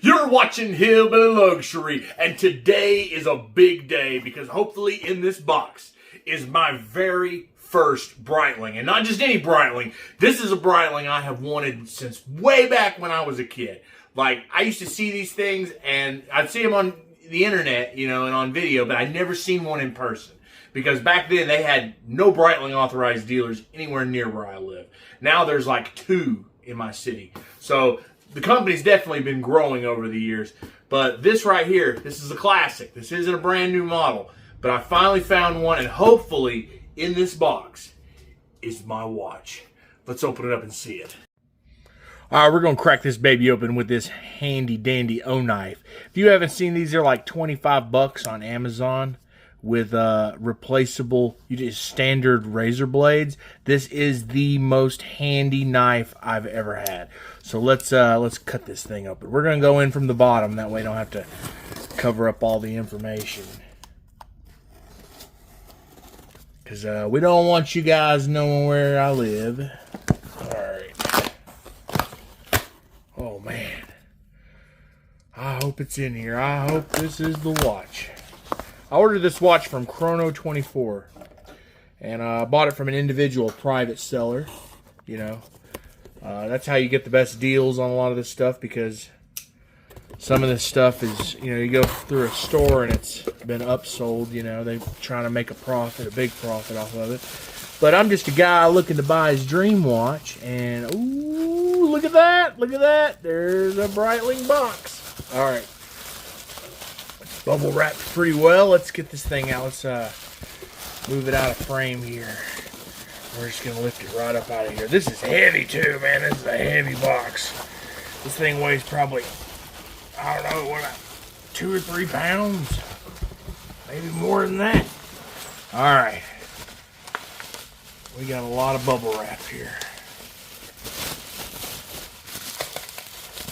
You're watching Hillbilly Luxury, and today is a big day because hopefully in this box is my very first Breitling. And not just any Breitling. This is a Breitling I have wanted since way back when I was a kid. Like, I used to see these things, and I'd see them on the internet, you know, and on video, but I'd never seen one in person. Because back then, they had no Breitling authorized dealers anywhere near where I live. Now there's like 2 in my city. So the company's definitely been growing over the years. But this right here, this is a classic. This isn't a brand new model. But I finally found one, and hopefully in this box is my watch. Let's open it up and see it. All right, we're going to crack this baby open with this handy dandy O-knife. If you haven't seen these, they're like 25 bucks on Amazon with replaceable, just standard razor blades. This is the most handy knife I've ever had. So let's cut this thing open. We're going to go in from the bottom. That way I don't have to cover up all the information. Because we don't want you guys knowing where I live. Alright. Oh, man. I hope it's in here. I hope this is the watch. I ordered this watch from Chrono24. And I bought it from an individual private seller. You know. That's how you get the best deals on a lot of this stuff, because some of this stuff is, you know, you go through a store and it's been upsold, you know, they're trying to make a profit, a big profit off of it. But I'm just a guy looking to buy his dream watch, and ooh, look at that, there's a Breitling box. All right, it's bubble wrapped pretty well. Let's get this thing out. Let's move it out of frame here. We're just gonna lift it right up out of here. This is heavy too, man. This is a heavy box. This thing weighs probably, I don't know, what, 2 or 3 pounds? Maybe more than that. Alright. We got a lot of bubble wrap here.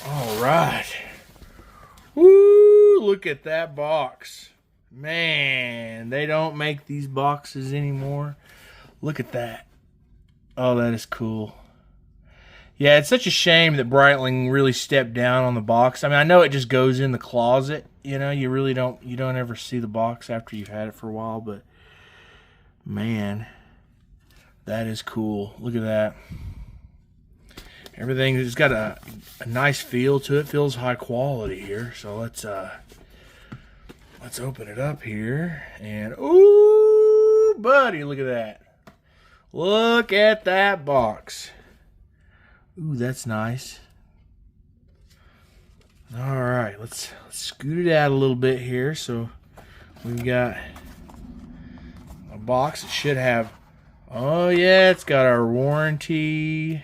Alright. Woo! Look at that box. Man, they don't make these boxes anymore. Look at that. Oh, that is cool. Yeah, it's such a shame that Breitling really stepped down on the box. I mean, I know it just goes in the closet. You know, you don't ever see the box after you've had it for a while, but man, that is cool. Look at that. Everything has got a nice feel to it. Feels high quality here. So let's open it up here, and ooh, buddy, look at that. Look at that box. Ooh, that's nice. All right, let's scoot it out a little bit here. So we've got a box that should have, oh yeah, it's got our warranty,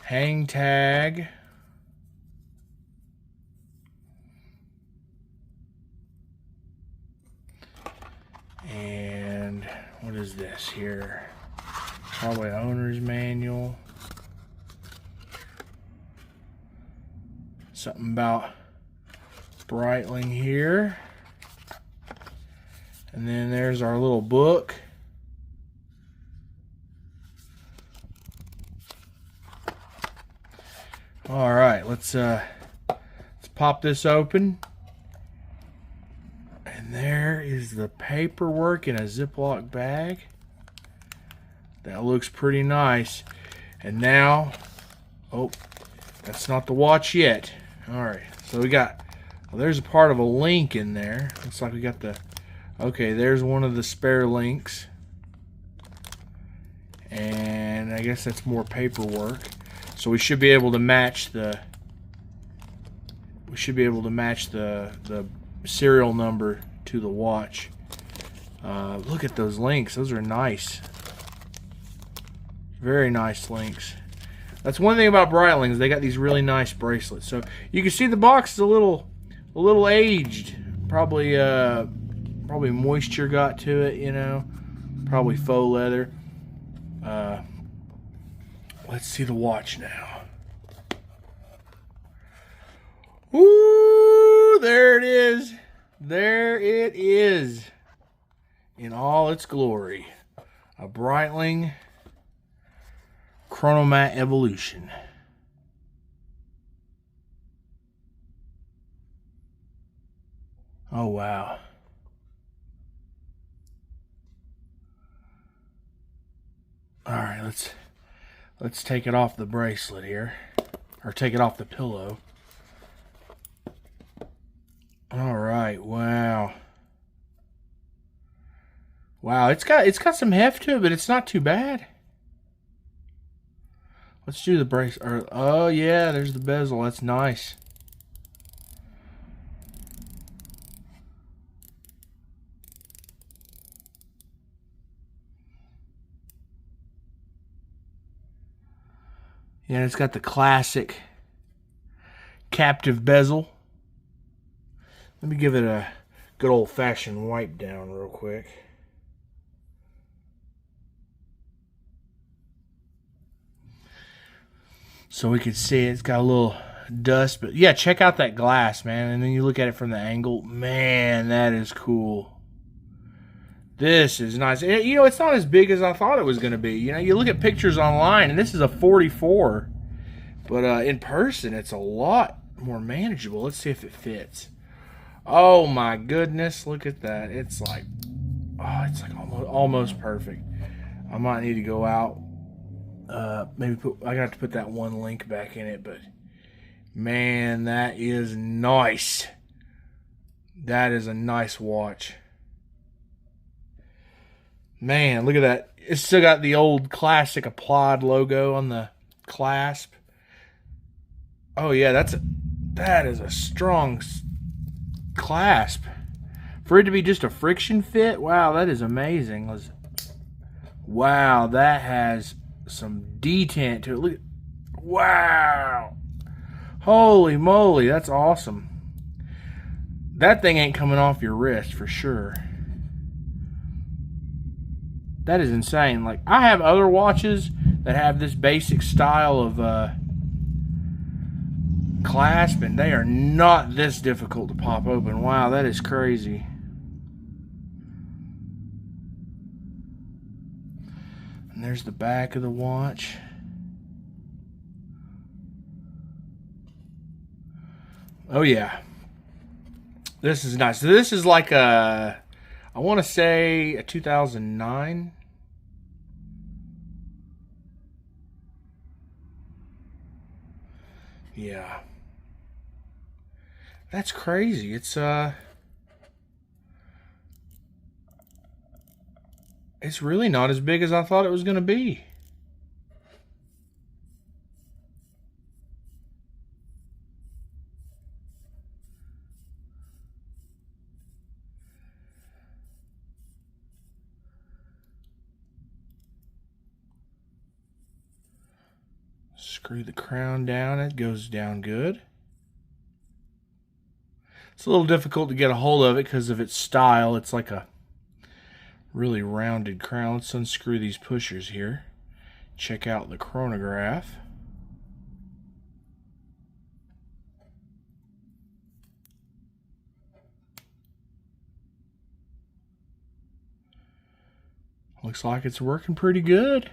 hang tag, and what is this here? Probably owner's manual. Something about Breitling here. And then there's our little book. All right, let's pop this open. And there is the paperwork in a Ziploc bag. That looks pretty nice. And now, oh, that's not the watch yet. All right, so we got, well, there's a part of a link in there. Looks like we got the, okay, there's one of the spare links. And I guess that's more paperwork. So we should be able to match the, the serial number to the watch. Look at those links. Those are nice. Very nice links. That's one thing about Breitlings. They got these really nice bracelets. So you can see the box is a little aged. Probably moisture got to it, you know. Probably faux leather. Let's see the watch now. Ooh, there it is. There it is. In all its glory. A Breitling Chronomat Evolution. Oh, wow. All right, let's take it off the bracelet here, or take it off the pillow. All right, wow. Wow, it's got some heft to it, but it's not too bad. Let's do the brace. Or, oh yeah, there's the bezel. That's nice. Yeah, it's got the classic captive bezel. Let me give it a good old-fashioned wipe down real quick. So we can see it's got a little dust, but yeah, check out that glass, man. And then you look at it from the angle. Man, that is cool. This is nice. You know, it's not as big as I thought it was going to be. You know, you look at pictures online, and this is a 44. But in person, it's a lot more manageable. Let's see if it fits. Oh, my goodness. Look at that. It's like, oh, it's like almost perfect. I might need to go out. Maybe I got to put that one link back in it, but man, that is nice. That is a nice watch. Man, look at that. It's still got the old classic Applaud logo on the clasp. Oh yeah, that is a strong clasp. For it to be just a friction fit, wow, that is amazing. Wow, that has some detent to it. Look, wow. Holy moly, that's awesome. That thing ain't coming off your wrist for sure. That is insane. Like, I have other watches that have this basic style of clasp, and they are not this difficult to pop open. Wow, that is crazy. And there's the back of the watch. Oh yeah. This is nice. So this is like a, I want to say a 2009. Yeah. That's crazy. It's really not as big as I thought it was going to be. Screw the crown down. It goes down good. It's a little difficult to get a hold of it because of its style. It's like a really rounded crown. Let's unscrew these pushers here. Check out the chronograph. Looks like it's working pretty good.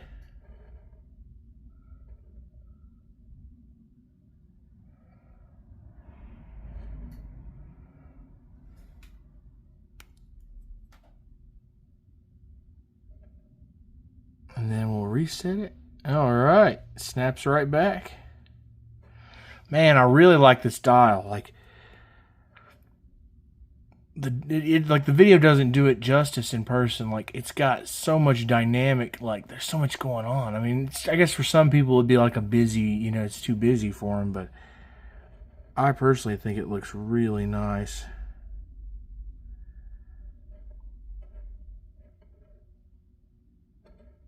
And then we'll reset it. All right, snaps right back. Man, I really like this dial. Like like the video doesn't do it justice in person. Like, it's got so much dynamic. Like, there's so much going on. I mean, I guess for some people it'd be like a busy, you know, it's too busy for them. But I personally think it looks really nice.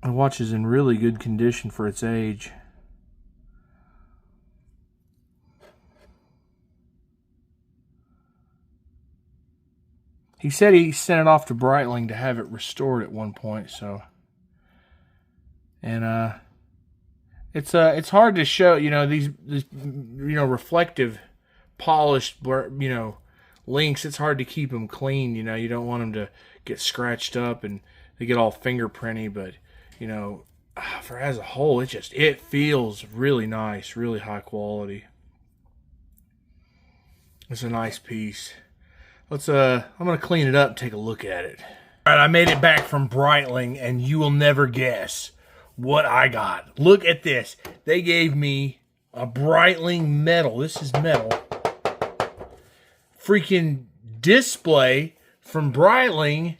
The watch is in really good condition for its age. He said he sent it off to Breitling to have it restored at one point, so. And it's hard to show, you know, these reflective, polished, links. It's hard to keep them clean. You know, you don't want them to get scratched up and they get all fingerprinty. But you know, for as a whole, it feels really nice, really high quality. It's a nice piece. I'm gonna clean it up and take a look at it. All right, I made it back from Breitling, and you will never guess what I got. Look at this. They gave me a Breitling metal. This is metal. Freaking display from Breitling,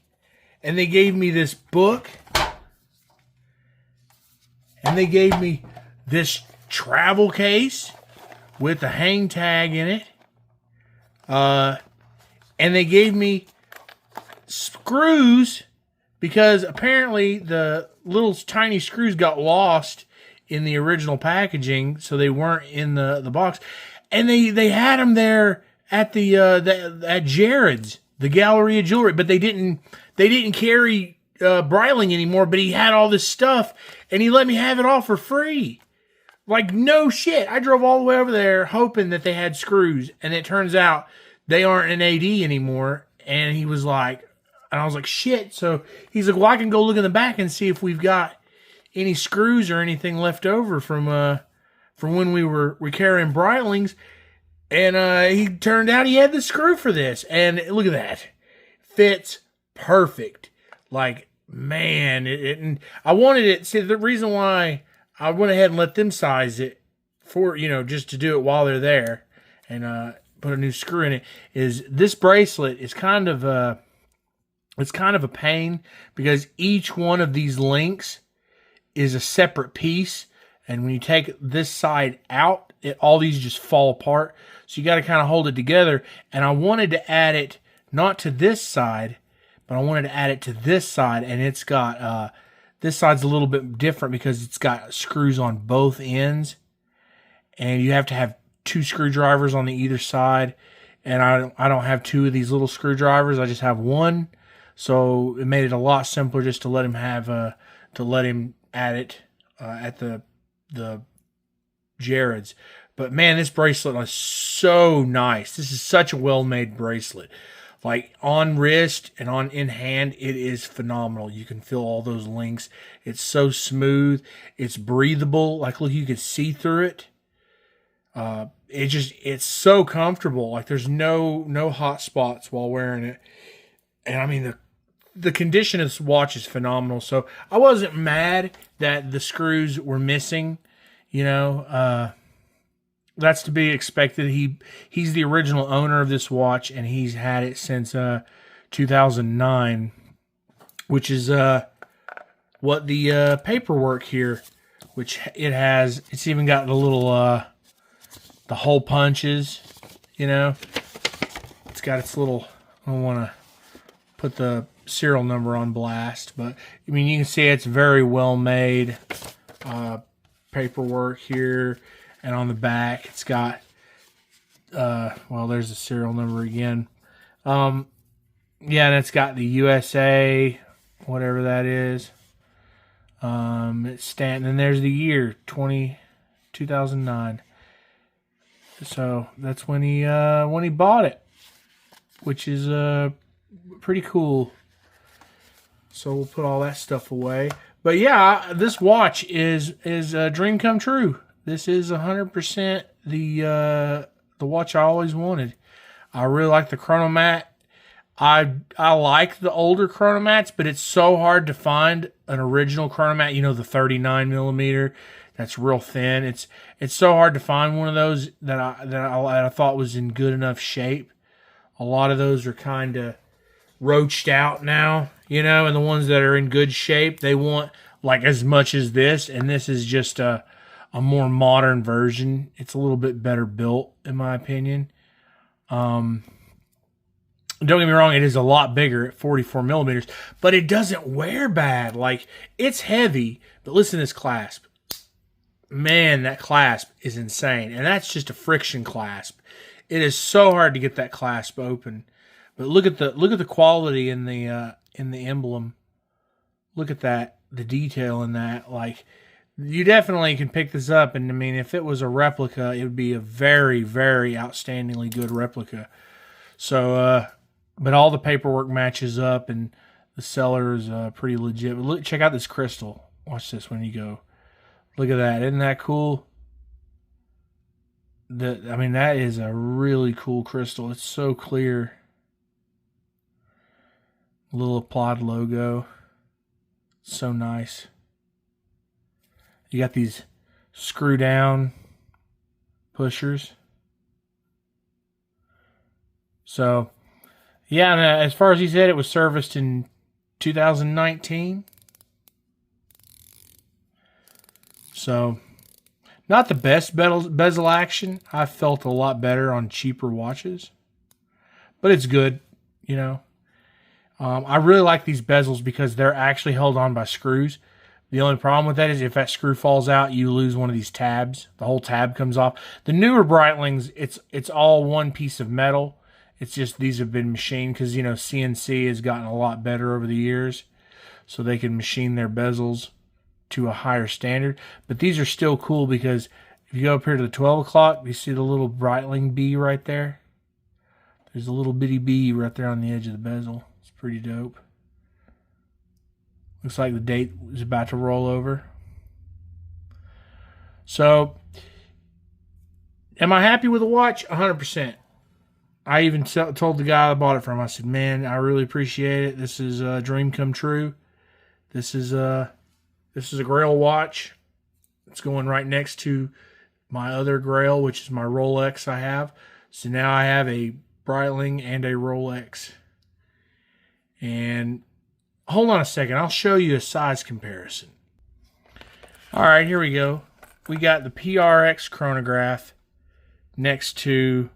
and they gave me this book, and they gave me this travel case with a hang tag in it. And they gave me screws because apparently the little tiny screws got lost in the original packaging, so they weren't in the box. And they had them there at at Jared's, the Gallery of Jewelry, but they didn't carry Breitling anymore. But he had all this stuff, and he let me have it all for free. Like, no shit. I drove all the way over there hoping that they had screws, and it turns out they aren't an AD anymore. And he was like, and I was like, shit. So he's like, well, I can go look in the back and see if we've got any screws or anything left over from when we were carrying Breitlings. And he turned out he had the screw for this. And look at that. Fits perfect. Like, man. And I wanted it. See, the reason why I went ahead and let them size it for, just to do it while they're there and put a new screw in it, is this bracelet is kind of a pain because each one of these links is a separate piece. And when you take this side out, all these just fall apart. So you got to kind of hold it together. And I wanted to add it not to this side, but I wanted to add it to this side. And it's got, this side's a little bit different because it's got screws on both ends. And you have to have 2 screwdrivers on the either side. And I don't have 2 of these little screwdrivers. I just have 1. So it made it a lot simpler just to let him add it at the Jared's. But man, this bracelet is so nice. This is such a well-made bracelet. Like on wrist and in hand, it is phenomenal. You can feel all those links. It's so smooth. It's breathable. Like, look, you can see through it. It's so comfortable. Like, there's no hot spots while wearing it. And I mean, the condition of this watch is phenomenal. So I wasn't mad that the screws were missing. That's to be expected. He's the original owner of this watch, and he's had it since 2009, which is what the paperwork here, which it has. It's even got the little the hole punches. It's got its little. I don't want to put the serial number on blast, but I mean, you can see it's very well made paperwork here. And on the back, it's got, there's the serial number again. And it's got the USA, whatever that is. It's standing, and there's the year, 2009. So that's when he bought it, which is pretty cool. So we'll put all that stuff away. But yeah, this watch is a dream come true. This is 100% the watch I always wanted. I really like the Chronomat. I like the older Chronomats, but it's so hard to find an original Chronomat. The 39 millimeter. That's real thin. It's so hard to find one of those that I thought was in good enough shape. A lot of those are kind of roached out now, and the ones that are in good shape, they want like as much as this, and this is just a more modern version. It's a little bit better built, in my opinion. Don't get me wrong, it is a lot bigger at 44 millimeters, but it doesn't wear bad. Like, it's heavy, but listen to this clasp. Man, that clasp is insane, and that's just a friction clasp. It is so hard to get that clasp open. But look at the quality in the emblem. Look at that, the detail in that. Like, you definitely can pick this up, and I mean, if it was a replica, it would be a very, very outstandingly good replica. So, but all the paperwork matches up, and the seller is pretty legit. But look, check out this crystal. Watch this when you go. Look at that. Isn't that cool? I mean, that is a really cool crystal. It's so clear. A little applied logo. So nice. You got these screw down pushers. So, yeah, and as far as he said, it was serviced in 2019. So, not the best bezel action. I felt a lot better on cheaper watches. But it's good, you know. I really like these bezels because they're actually held on by screws. The only problem with that is if that screw falls out, you lose one of these tabs. The whole tab comes off. The newer Breitlings, it's all one piece of metal. It's just these have been machined because, you know, CNC has gotten a lot better over the years. So they can machine their bezels to a higher standard. But these are still cool because if you go up here to the 12 o'clock, you see the little Breitling bee right there? There's a little bitty bee right there on the edge of the bezel. It's pretty dope. Looks like the date is about to roll over. So, am I happy with the watch? 100%. I even told the guy I bought it from, I said, man, I really appreciate it. This is a dream come true. This is a Grail watch. It's going right next to my other Grail, which is my Rolex I have. So now I have a Breitling and a Rolex. And hold on a second. I'll show you a size comparison. All right, here we go. We got the PRX chronograph next to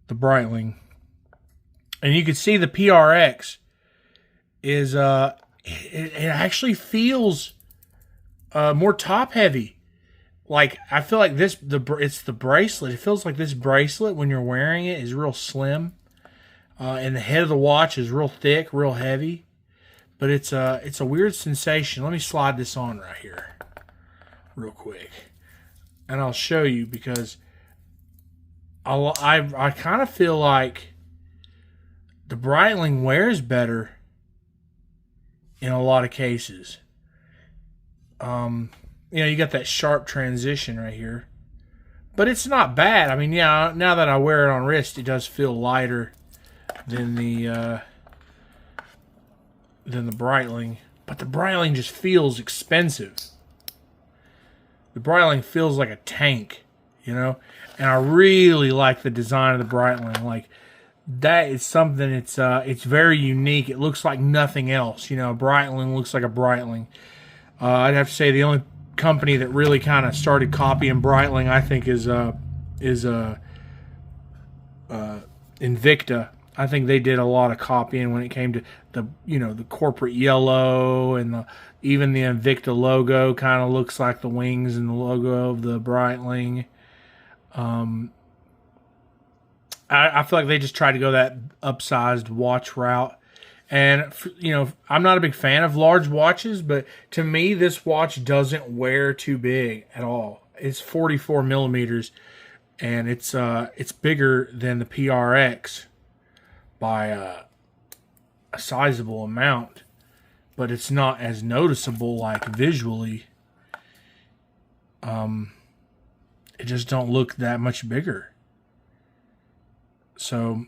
the Breitling. And you can see the PRX is it actually feels more top heavy. Like I feel like it's the bracelet. It feels like this bracelet when you're wearing it is real slim. And the head of the watch is real thick, real heavy. But it's a weird sensation. Let me slide this on right here real quick. And I'll show you because I kind of feel like the Breitling wears better in a lot of cases. You know, you got that sharp transition right here. But it's not bad. I mean, yeah, now that I wear it on wrist, it does feel lighter than the Breitling. But the Breitling just feels expensive. The Breitling feels like a tank, you know? And I really like the design of the Breitling. Like, that is something, it's very unique. It looks like nothing else. You know, a Breitling looks like a Breitling. I'd have to say the only company that really kind of started copying Breitling, I think, is Invicta. I think they did a lot of copying when it came to the corporate yellow and even the Invicta logo kind of looks like the wings and the logo of the Breitling. I feel like they just tried to go that upsized watch route. And, I'm not a big fan of large watches, but to me, this watch doesn't wear too big at all. It's 44 millimeters, and it's bigger than the PRX by a sizable amount, but it's not as noticeable like visually. It just don't look that much bigger. So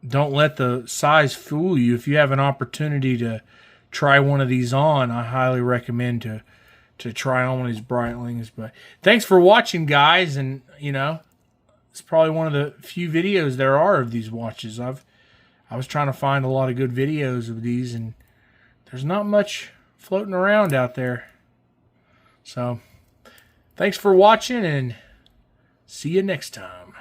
don't let the size fool you. If you have an opportunity to try one of these on, I highly recommend to try on one of these Breitlings. But thanks for watching, guys. And, it's probably one of the few videos there are of these watches. I was trying to find a lot of good videos of these, and there's not much floating around out there. So thanks for watching, and see you next time.